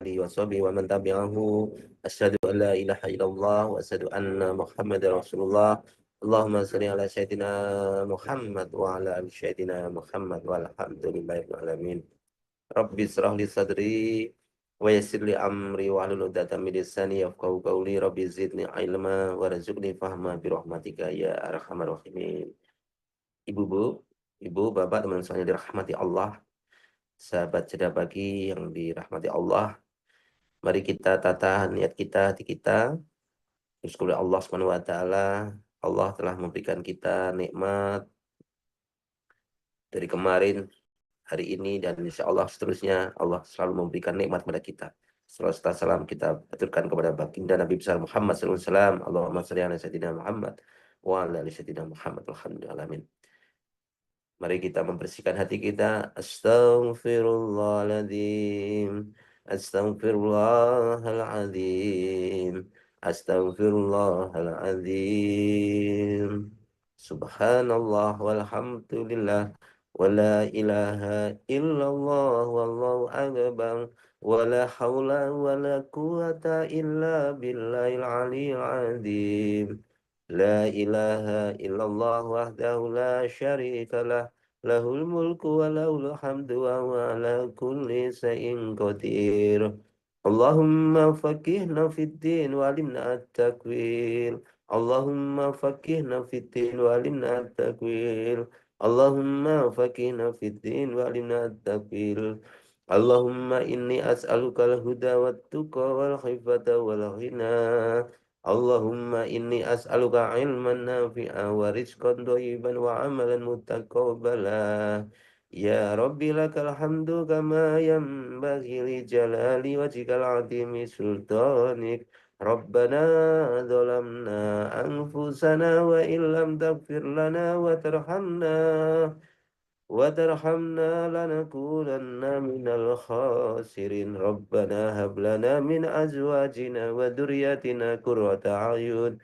alihi washabihi wa man tabi'ahu. Asyhadu an la ilaha illallah wa asyhadu anna Muhammadar Rasulullah. Allahumma shalli ala sayyidina Muhammad wa ala ali sayyidina Muhammad walhamdulillahi rabbil alamin. Rabbi israh li sadri wa yassir li amri wa hlul 'uqdatam min lisani yafqahu qawli. Rabbi zidni ilma warzuqni fahma bi rahmatika ya arhamar rahimin. Ibu-ibu, ibu, bapak, teman semuanya dirahmati Allah, sahabat Jeda Pagi yang dirahmati Allah. Mari kita tata niat kita, hati kita. Bersyukur Allah Subhanahu wa taala. Allah telah memberikan kita nikmat dari kemarin, hari ini, dan insya Allah seterusnya. Allah selalu memberikan nikmat kepada kita. Salawat serta salam kita aturkan kepada baginda Nabi besar Muhammad sallallahu alaihi wasallam. Allahumma shalli ala sayyidina Muhammad wa ala ali sayyidina Muhammad. Alhamdulillah. Mari kita membersihkan hati kita. Astaghfirullahaladzim. Astaghfirullahaladzim. Astaghfirullahaladzim. Subhanallah walhamdulillah. Wala ilaha illallah wallahu akbar. Wala hawla wala quwata illa billahil aliyyil azim. La ilaha illallah wahdahu la syarika lah. Lahul mulku wa lahul hamdu wa huwa ala kulli syai'in qadir. Allahumma faqihna fid din wa alimna at-takwil. Allahumma faqihna fid din wa alimna at-takwil. Allahumma faqihna fid din wa alimna at-takwil. Allahumma inni as'aluka al-huda wat-tuqa wal-khifata wal-ghina. Allahumma inni as'aluka ilman nafi'a wa rizqan thayyiban wa amalan mutaqabbala. Ya Rabbi lakal hamdu kama yanbaghi li jalali wajhikal azimi sultanik. Rabbana zalamna anfusana wa illam taghfir lana wa tarhamna lanakunanna minal khasirin. Rabbana hab lana min azwajina wa dhurriyyatina qurrata a'yun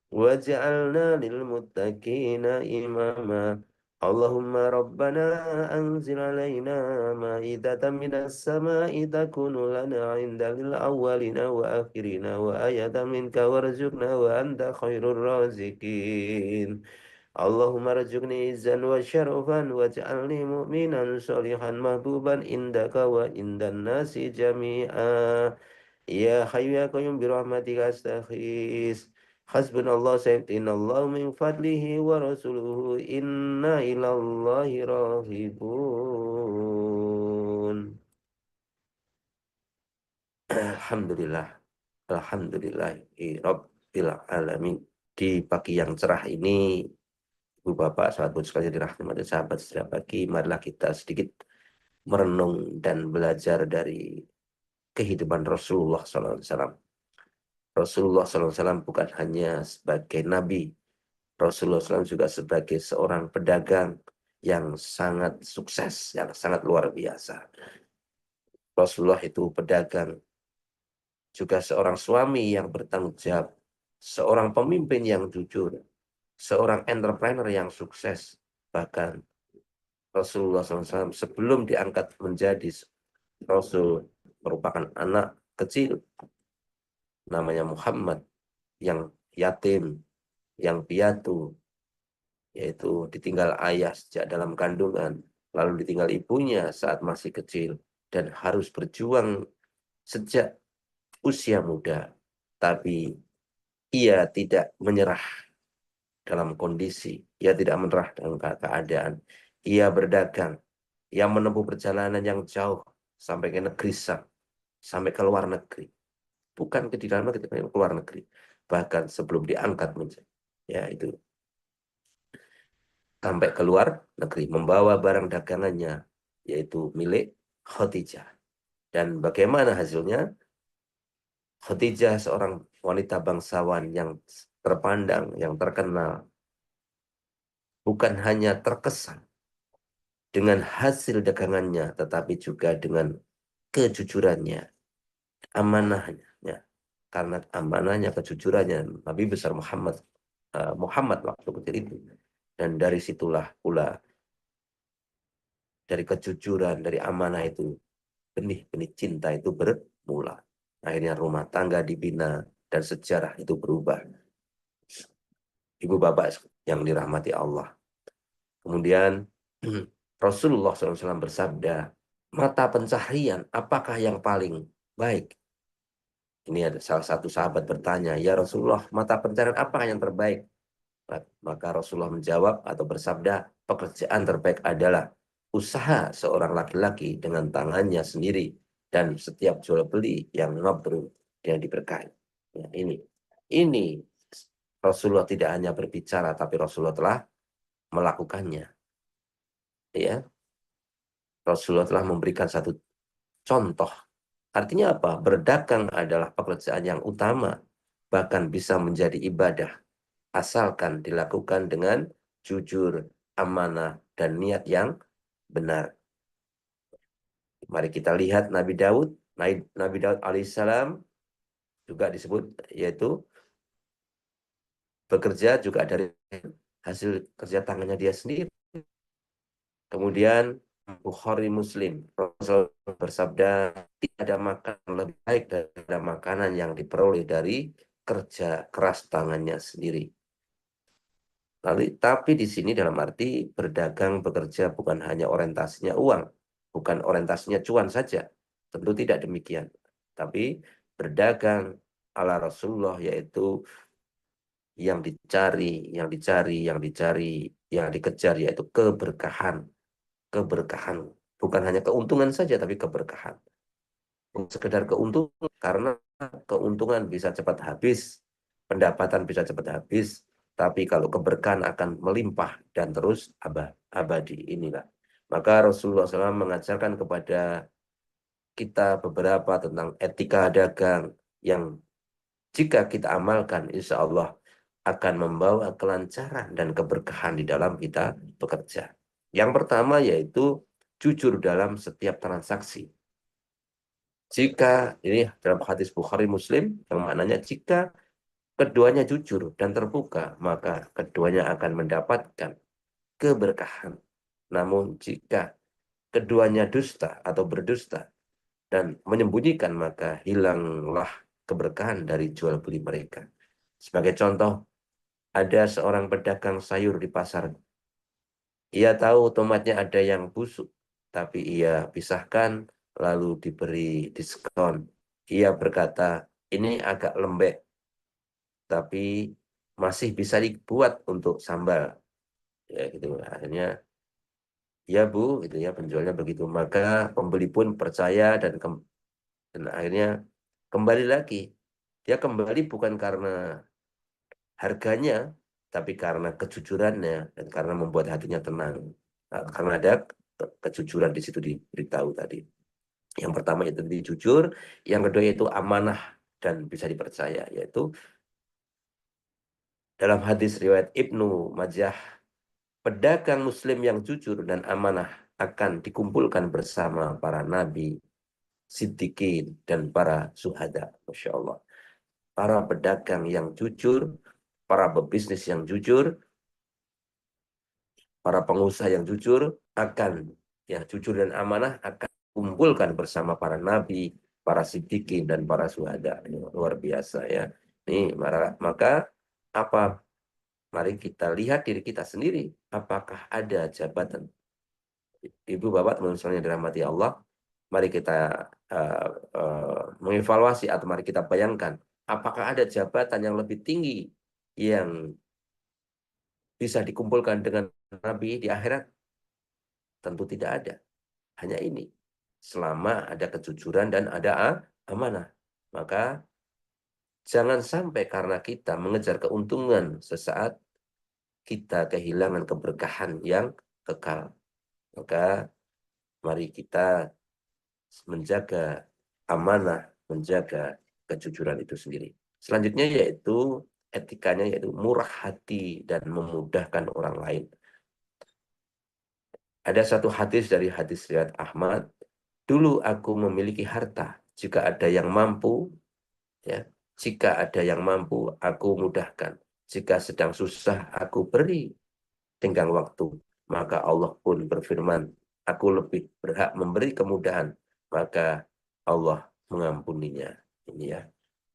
waj'alna lil muttaqina imama. Allahumma rabbana anzil alaina ma'idatan minas sama'i takunu lana 'inda lil awwalina wa akhirina wa ayatan minka warzuqna wa anta khairur raziqin. Allahumma rzuqni izzan wa syarafan waj'alni mu'minan sholihan mahbuban indaka wa indan nasi jami'a. Ya hayyu ya qayyum bi rahmatika astaghis. Hasbunallahu sayyidinallahu min fadlihi wa rasuluhu inna ilallahi rahibun. Alhamdulillah. Alhamdulillah rabbil alamin. Di pagi yang cerah ini, Ibu Bapak, sahabat sekalian dirahmati sahabat setiap pagi, marilah kita sedikit merenung dan belajar dari kehidupan Rasulullah SAW. Rasulullah SAW bukan hanya sebagai nabi, Rasulullah SAW juga sebagai seorang pedagang yang sangat sukses, yang sangat luar biasa. Rasulullah itu pedagang, juga seorang suami yang bertanggung jawab, seorang pemimpin yang jujur, seorang entrepreneur yang sukses. Bahkan Rasulullah SAW sebelum diangkat menjadi Rasul merupakan anak kecil namanya Muhammad yang yatim, yang piatu, yaitu ditinggal ayah sejak dalam kandungan, lalu ditinggal ibunya saat masih kecil, dan harus berjuang sejak usia muda. Tapi ia tidak menyerah dalam kondisi, ia tidak menyerah dalam keadaan. Ia berdagang, ia menempuh perjalanan yang jauh sampai ke negeri Sam, sampai ke luar negeri. Bukan ke di dalam negeri, tapi ke luar negeri. Bahkan sebelum diangkat menjadi, ya itu, sampai ke luar negeri, membawa barang dagangannya, yaitu milik Khadijah. Dan bagaimana hasilnya? Khadijah seorang wanita bangsawan yang terpandang, yang terkenal, bukan hanya terkesan dengan hasil dagangannya, tetapi juga dengan kejujurannya, amanahnya. Karena amanahnya, kejujurannya Nabi besar Muhammad waktu kecil itu. Dan dari situlah pula, dari kejujuran, dari amanah itu, benih-benih cinta itu mula. Akhirnya rumah tangga dibina dan sejarah itu berubah. Ibu bapak yang dirahmati Allah. Kemudian Rasulullah SAW bersabda, mata pencaharian apakah yang paling baik? Ini ada salah satu sahabat bertanya, ya Rasulullah, mata pencaharian apakah yang terbaik? Maka Rasulullah menjawab atau bersabda, pekerjaan terbaik adalah usaha seorang laki-laki dengan tangannya sendiri dan setiap jual beli yang mabrur yang diberkahi. Ya, ini Rasulullah tidak hanya berbicara, tapi Rasulullah telah melakukannya. Ya, Rasulullah telah memberikan satu contoh. Artinya apa? Berdagang adalah pekerjaan yang utama, bahkan bisa menjadi ibadah, asalkan dilakukan dengan jujur, amanah, dan niat yang benar. Mari kita lihat Nabi Daud. Nabi Daud alaihissalam juga disebut, yaitu bekerja juga dari hasil kerja tangannya dia sendiri. Kemudian Bukhari Muslim, Rasul bersabda, tidak ada makanan lebih baik daripada makanan yang diperoleh dari kerja keras tangannya sendiri. Lalu, tapi di sini dalam arti berdagang, bekerja bukan hanya orientasinya uang, bukan orientasinya cuan saja. Tentu tidak demikian. Tapi berdagang ala Rasulullah, yaitu yang dicari, yang dikejar, yaitu keberkahan. Keberkahan. Bukan hanya keuntungan saja, tapi keberkahan. Bukan sekedar keuntungan, karena keuntungan bisa cepat habis, pendapatan bisa cepat habis, tapi kalau keberkahan akan melimpah dan terus abadi. Inilah. Maka Rasulullah SAW mengajarkan kepada kita beberapa tentang etika dagang yang jika kita amalkan, insya Allah akan membawa kelancaran dan keberkahan di dalam kita bekerja. Yang pertama yaitu jujur dalam setiap transaksi. Jika, ini dalam hadis Bukhari Muslim, yang maknanya jika keduanya jujur dan terbuka, maka keduanya akan mendapatkan keberkahan. Namun jika keduanya dusta atau berdusta dan menyembunyikan, maka hilanglah keberkahan dari jual beli mereka. Sebagai contoh, ada seorang pedagang sayur di pasar. Ia tahu tomatnya ada yang busuk, tapi ia pisahkan lalu diberi diskon. Ia berkata, ini agak lembek, tapi masih bisa dibuat untuk sambal. Ya, gitu. Akhirnya, ya Bu, gitu ya, penjualnya begitu. Maka pembeli pun percaya dan akhirnya kembali lagi. Dia kembali bukan karena harganya, tapi karena kejujurannya dan karena membuat hatinya tenang. Nah, karena ada kejujuran di situ diberitahu tadi. Yang pertama itu jujur, yang kedua itu amanah dan bisa dipercaya, yaitu dalam hadis riwayat Ibnu Majah, pedagang muslim yang jujur dan amanah akan dikumpulkan bersama para nabi, siddiqin, dan para suhada. Masya Allah. Para pedagang yang jujur, para pebisnis yang jujur, para pengusaha yang jujur akan, ya, jujur dan amanah akan kumpulkan bersama para nabi, para siddiqin, dan para syuhada. Ini luar biasa ya. Ini maka apa? Mari kita lihat diri kita sendiri. Apakah ada jabatan? Ibu bapak teman-teman yang dirahmati Allah, mari kita mengevaluasi atau mari kita bayangkan, apakah ada jabatan yang lebih tinggi yang bisa dikumpulkan dengan nabi di akhirat? Tentu tidak ada. Hanya ini. Selama ada kejujuran dan ada amanah. Maka jangan sampai karena kita mengejar keuntungan sesaat, kita kehilangan keberkahan yang kekal. Maka mari kita menjaga amanah, menjaga kejujuran itu sendiri. Selanjutnya yaitu etikanya, yaitu murah hati dan memudahkan orang lain. Ada satu hadis dari hadis riwayat Ahmad, dulu aku memiliki harta, jika ada yang mampu, ya, jika ada yang mampu, aku mudahkan. Jika sedang susah, aku beri tenggang waktu. Maka Allah pun berfirman, aku lebih berhak memberi kemudahan. Maka Allah mengampuninya. Ini ya,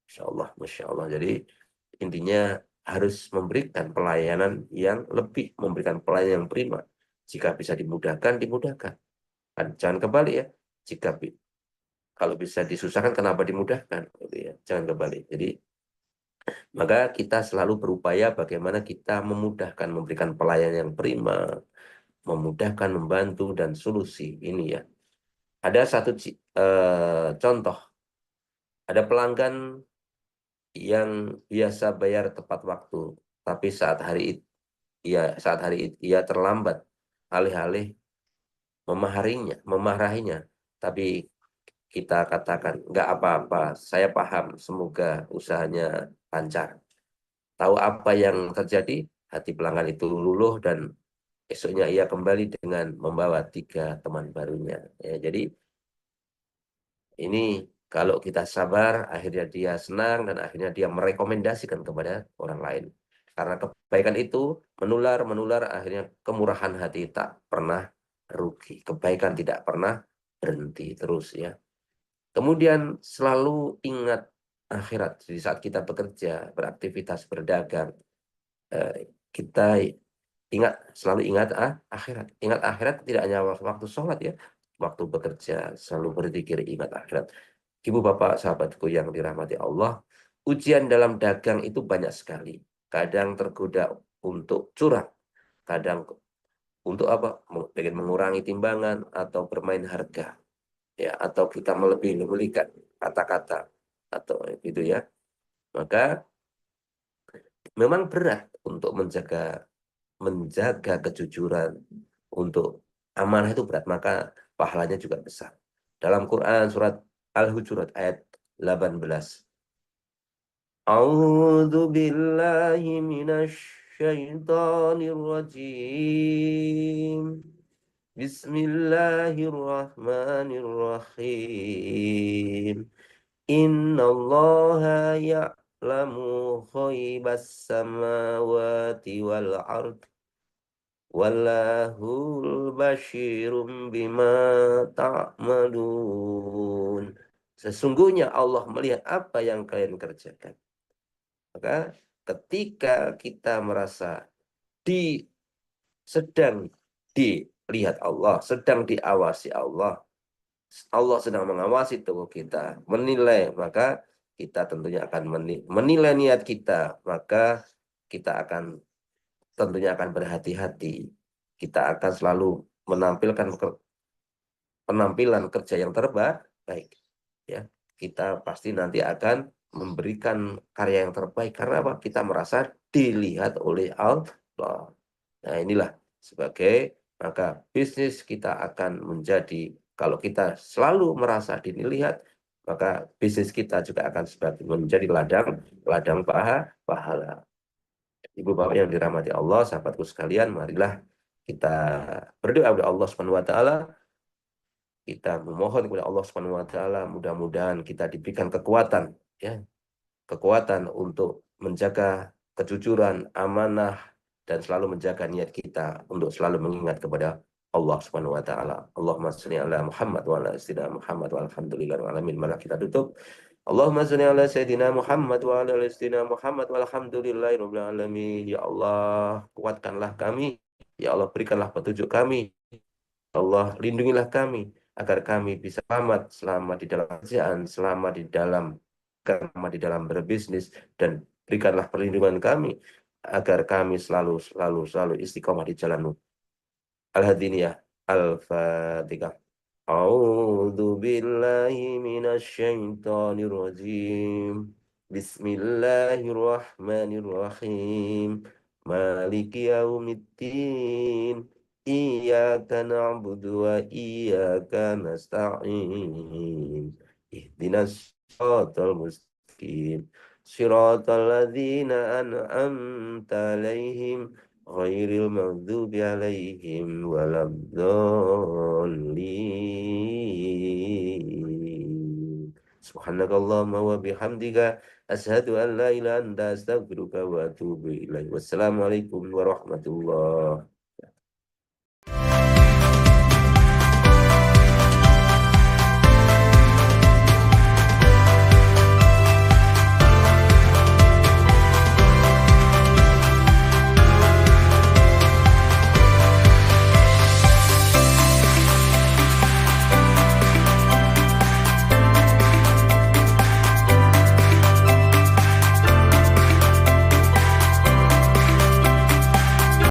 Insya Allah, Masya Allah. Jadi intinya harus memberikan pelayanan yang lebih, memberikan pelayanan yang prima. Jika bisa dimudahkan, dimudahkan. Jangan kembali ya. Jika kalau bisa disusahkan, kenapa dimudahkan? Gitu ya. Jangan kembali. Jadi maka kita selalu berupaya bagaimana kita memudahkan, memberikan pelayanan yang prima, memudahkan, membantu, dan solusi. Ini ya. Ada satu contoh. Ada pelanggan yang biasa bayar tepat waktu, tapi saat hari itu ia terlambat, alih-alih memarahinya. Tapi kita katakan, nggak apa-apa, saya paham, semoga usahanya lancar. Tahu apa yang terjadi? Hati pelanggan itu luluh dan esoknya ia kembali dengan membawa 3 teman barunya. Ya, jadi ini kalau kita sabar, akhirnya dia senang dan akhirnya dia merekomendasikan kepada orang lain. Karena kebaikan itu menular, menular, akhirnya kemurahan hati tak pernah rugi. Kebaikan tidak pernah berhenti terus ya. Kemudian selalu ingat akhirat di saat kita bekerja, beraktivitas, berdagang. Kita selalu ingat akhirat. Ingat akhirat tidak hanya waktu sholat ya, waktu bekerja selalu berzikir, ingat akhirat. Ibu bapak sahabatku yang dirahmati Allah, ujian dalam dagang itu banyak sekali. Kadang tergoda untuk curang, kadang untuk apa? Ingin mengurangi timbangan atau bermain harga, ya, atau kita melebih-lebihkan kata-kata atau gitu ya. Maka memang berat untuk menjaga kejujuran, untuk amanah itu berat, maka pahalanya juga besar. Dalam Quran surat Al-Hujurat ayat 18. A'udzu billahi minasy syaithanir rajim. Bismillahirrahmanirrahim. Innallaha ya'lamu ghaibas samawati wal ard. Wallahul basyirum bima ta'malun. Sesungguhnya Allah melihat apa yang kalian kerjakan. Maka ketika kita merasa sedang dilihat Allah, sedang diawasi Allah, Allah sedang mengawasi tubuh kita, menilai, maka kita tentunya akan menilai niat kita, maka kita akan tentunya akan berhati-hati. Kita akan selalu menampilkan penampilan kerja yang terbaik. Ya, kita pasti nanti akan memberikan karya yang terbaik karena apa? Kita merasa dilihat oleh Allah. Nah, inilah sebagai maka bisnis kita akan menjadi, kalau kita selalu merasa dilihat, maka bisnis kita juga akan menjadi ladang ladang pahala. Ibu bapak yang dirahmati Allah, sahabatku sekalian, marilah kita berdoa kepada Allah Subhanahu wa taala, kita memohon kepada Allah Subhanahu wa taala, mudah-mudahan kita diberikan kekuatan ya, kekuatan untuk menjaga kejujuran, amanah, dan selalu menjaga niat kita untuk selalu mengingat kepada Allah Subhanahu wa taala. Allahumma shalli ala Muhammad wa ala sayyidina Muhammad walhamdulillahi alamin. Mari kita tutup. Allahumma shalli ala sayyidina Muhammad wa ala sayyidina Muhammad walhamdulillahi rabbil alamin. Ya Allah, kuatkanlah kami. Ya Allah, berikanlah petunjuk kami. Ya Allah, lindungilah kami agar kami bisa selamat di dalam kerjaan, selamat di dalam berbisnis, dan berikanlah perlindungan kami agar kami selalu istiqomah di jalan-Mu. Al-Hadiniyah. Al-Fatihah. A'udzu billahi minasy syaithanir rajim. Bismillahirrahmanirrahim. Maliki yaumiddin. Iyyaka na'budu wa iyyaka nasta'in. Ihdinas siratal mustaqim. Siratal ladzina an'amta 'alaihim ghairil maghdubi 'alaihim waladdallin. Subhanakallahumma wa bihamdika asyhadu an la ilaha illa anta astaghfiruka wa atubu ilaik. Wassalamualaikum warahmatullahi